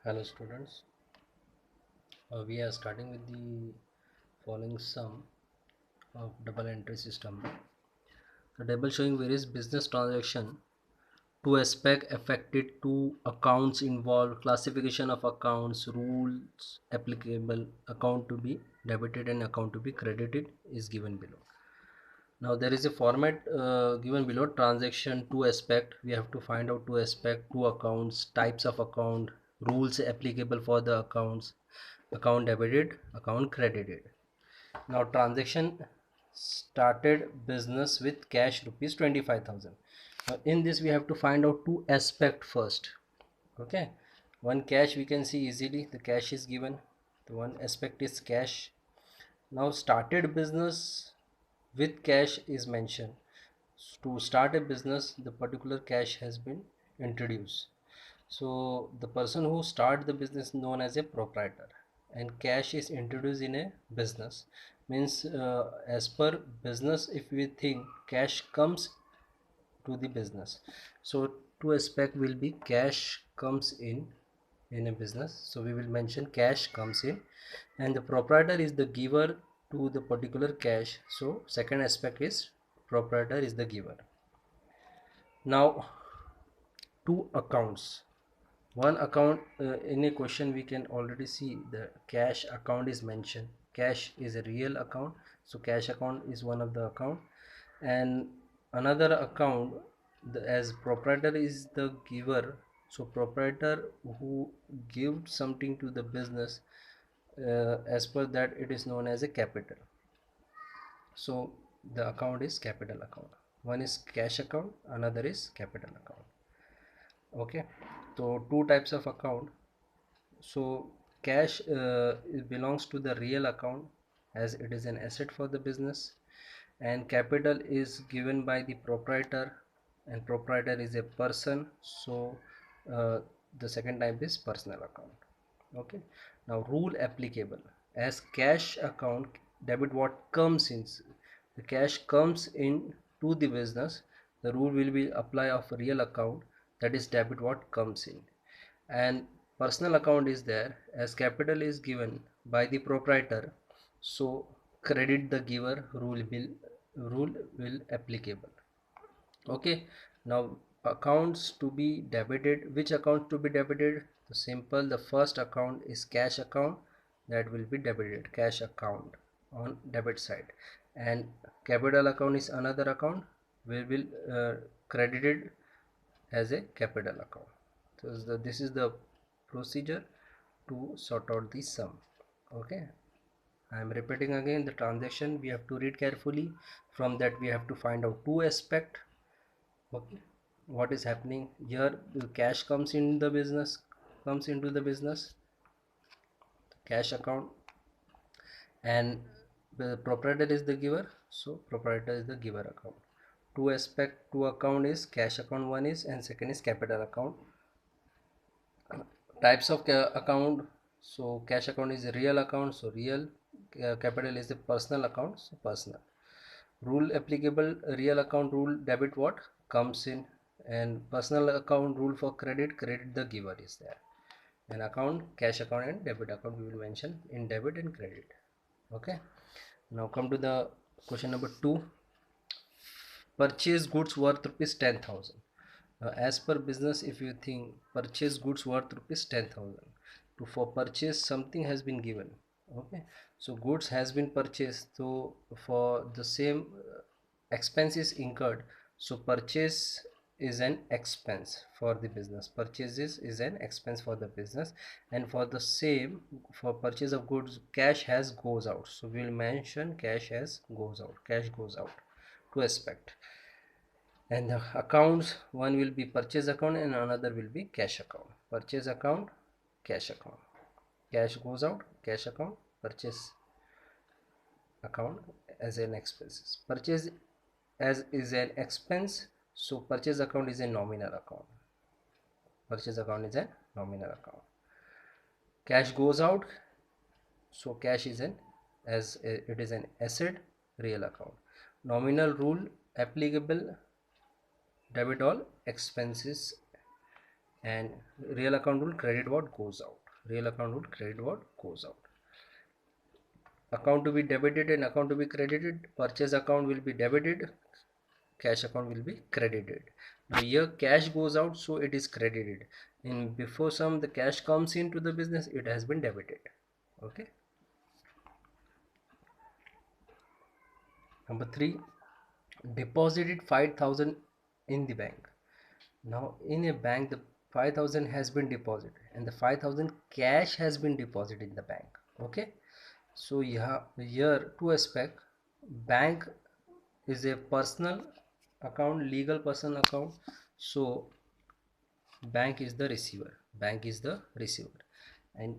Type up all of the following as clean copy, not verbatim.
Hello students, we are starting with the following sum of double entry system. The table showing various business transaction, two aspect affected, two accounts involved, classification of accounts, rules applicable, account to be debited and account to be credited is given below. Now there is a format given below: transaction, two aspect. We have to find out two aspect, two accounts, types of account, rules applicable for the accounts, account debited, account credited. Now transaction: started business with cash rupees 25,000. Now in this we have to find out two aspect first. Okay, one cash we can see easily, the cash is given, the one aspect is cash. Now started business with cash is mentioned. To start a business, the particular cash has been introduced. So the person who start the business known as a proprietor, and cash is introduced in a business means as per business, if we think cash comes to the business, so two aspect will be cash comes in a business, so we will mention cash comes in, and the proprietor is the giver to the particular cash, so second aspect is proprietor is the giver. Now two accounts, one account, in a question we can already see the cash account is mentioned. Cash is a real account, so cash account is one of the account, and another account, as proprietor is the giver, so proprietor who gives something to the business, as per that it is known as a capital, so the account is capital account. One is cash account, another is capital account. Okay, so two types of account. So cash it belongs to the real account as it is an asset for the business, and capital is given by the proprietor, and proprietor is a person, so uh, the second type is personal account. Okay, now rule applicable: as cash account, debit what comes in, the cash comes in to the business, the rule will be apply of real account, that is debit what comes in. And personal account is there, as capital is given by the proprietor, so credit the giver, rule will applicable. Okay, now accounts to be debited, which account to be debited? The simple, the first account is cash account, that will be debited, cash account on debit side, and capital account is another account, will credited as a capital account. So this is the procedure to sort out the sum. Okay, I am repeating again: the transaction we have to read carefully, from that we have to find out two aspect. Okay, what is happening here? The cash comes in the business, comes into the business, cash account, and the proprietor is the giver, so proprietor is the giver account. Two aspect, two account is cash account one is, and second is capital account. Types of account: so cash account is a real account, so real. Capital is a personal account, so personal. Rule applicable: real account rule debit what comes in, and personal account rule for credit the giver is there. And account, cash account and debit account we will mention in debit and credit. Okay, now come to the question number 2. Purchase goods worth rupees 10,000. As per business, if you think purchase goods worth rupees 10,000, to for purchase something has been given. Okay, so goods has been purchased, so for the same expenses incurred, so purchase is an expense for the business, purchases is an expense for the business, and for the same, for purchase of goods, cash has goes out, so we will mention cash has goes out, cash goes out to aspect. And the accounts, one will be purchase account and another will be cash account. Purchase account, cash account, cash goes out, cash account, purchase account as an expenses. Purchase as is an expense, so purchase account is a nominal account, purchase account is a nominal account. Cash goes out, so cash is an, as it is an asset, real account. Nominal rule applicable: debit all expenses and real account will credit what goes out. Real account will credit what goes out. Account to be debited and account to be credited. Purchase account will be debited, cash account will be credited. Now here cash goes out, so it is credited. In before sum, the cash comes into the business, it has been debited. Okay. Number 3, deposited 5,000 in the bank. Now in a bank, the 5,000 has been deposited and the 5,000 cash has been deposited in the bank. Okay. So here two aspect. Bank is a personal account, legal personal account. So bank is the receiver. Bank is the receiver, and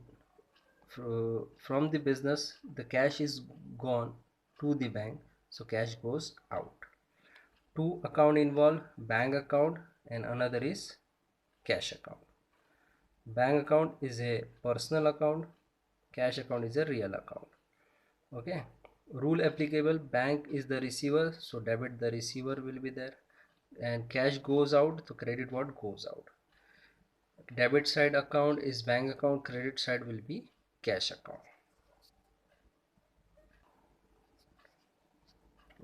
from the business, the cash is gone to the bank, so cash goes out. Two account involved: bank account and another is cash account. Bank account is a personal account, cash account is a real account. Okay. Rule applicable: bank is the receiver, so debit the receiver will be there, and cash goes out, so credit what goes out. Debit side account is bank account, credit side will be cash account.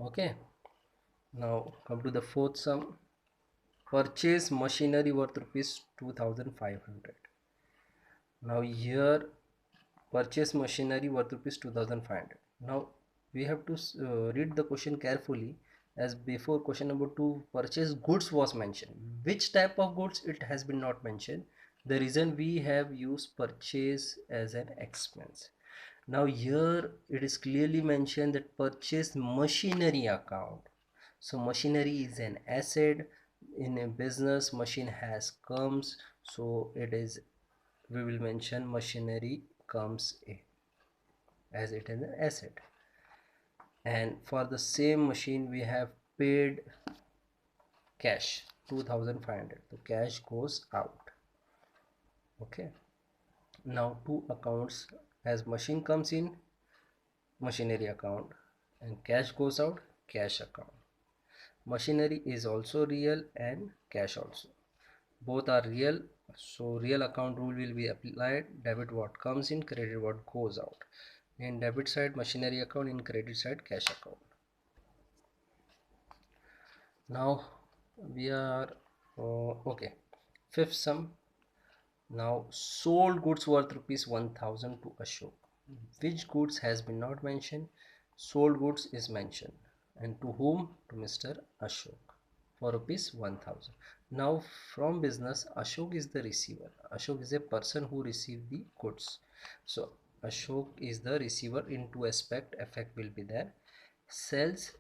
Okay. Now come to the fourth sum. Purchase machinery worth rupees 2,500. Now here purchase machinery worth rupees 2,500. Now we have to read the question carefully, as before question number 2 purchase goods was mentioned. Which type of goods, it has been not mentioned. The reason we have used purchase as an expense. Now here it is clearly mentioned that purchase machinery account. So machinery is an asset. In a business, machine has comes, so it is, we will mention machinery comes as it is an asset. And for the same machine we have paid cash 2,500, so cash goes out. Okay. Now two accounts, as machine comes in, machinery account, and cash goes out, cash account. Machinery is also real and cash also, both are real, so real account rule will be applied. Debit what comes in, credit what goes out. In debit side machinery account, in credit side cash account. Now we are okay. Fifth sum. Now sold goods worth rupees 1,000 to Ashok. Which goods has been not mentioned? Sold goods is mentioned, and to whom? To Mr. Ashok, for rupees 1,000. Now from business, Ashok is the receiver. Ashok is a person who received the goods. So Ashok is the receiver in two aspect. Effect will be there. Sales,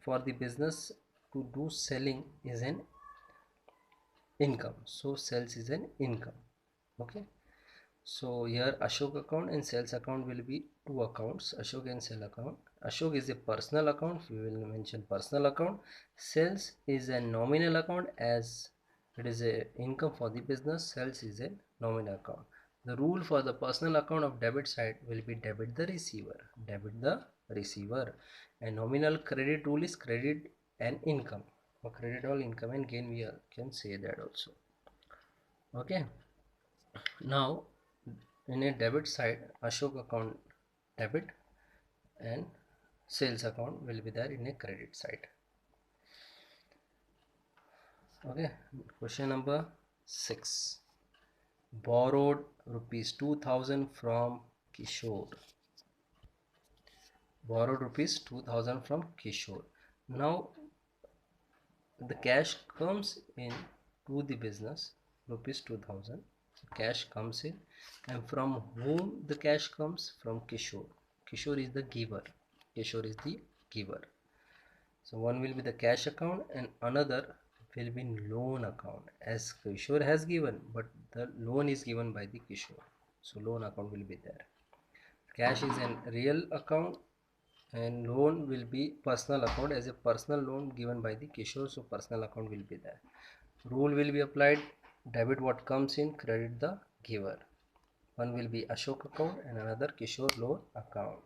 for the business to do selling is an income. So sales is an income. Okay. So here Ashok account and sales account will be two accounts, Ashok and sale account. Ashok is a personal account, we will mention personal account. Sales is a nominal account, as it is a income for the business. Sales is a nominal account. The rule for the personal account of debit side will be debit the receiver, debit the receiver. And nominal credit rule is credit and income, or credit all income and gain, we can say that also. Okay. Now in a debit side, Ashok account debit and sales account will be there in a credit side. Okay. Question number 6. Borrowed rupees 2,000 from Kishore. Borrowed rupees 2,000 from Kishore. Now the cash comes in to the business, rupees 2,000. Cash comes in, and from whom the cash comes? From Kishore. Kishore is the giver. Kishore is the giver. So one will be the cash account and another will be loan account, as Kishore has given, but the loan is given by the Kishore, so loan account will be there. Cash is an real account and loan will be personal account, as a personal loan given by the Kishore, so personal account will be there. Rule will be applied: debit what comes in, credit the giver. One will be Ashok account and another Kishore loan account.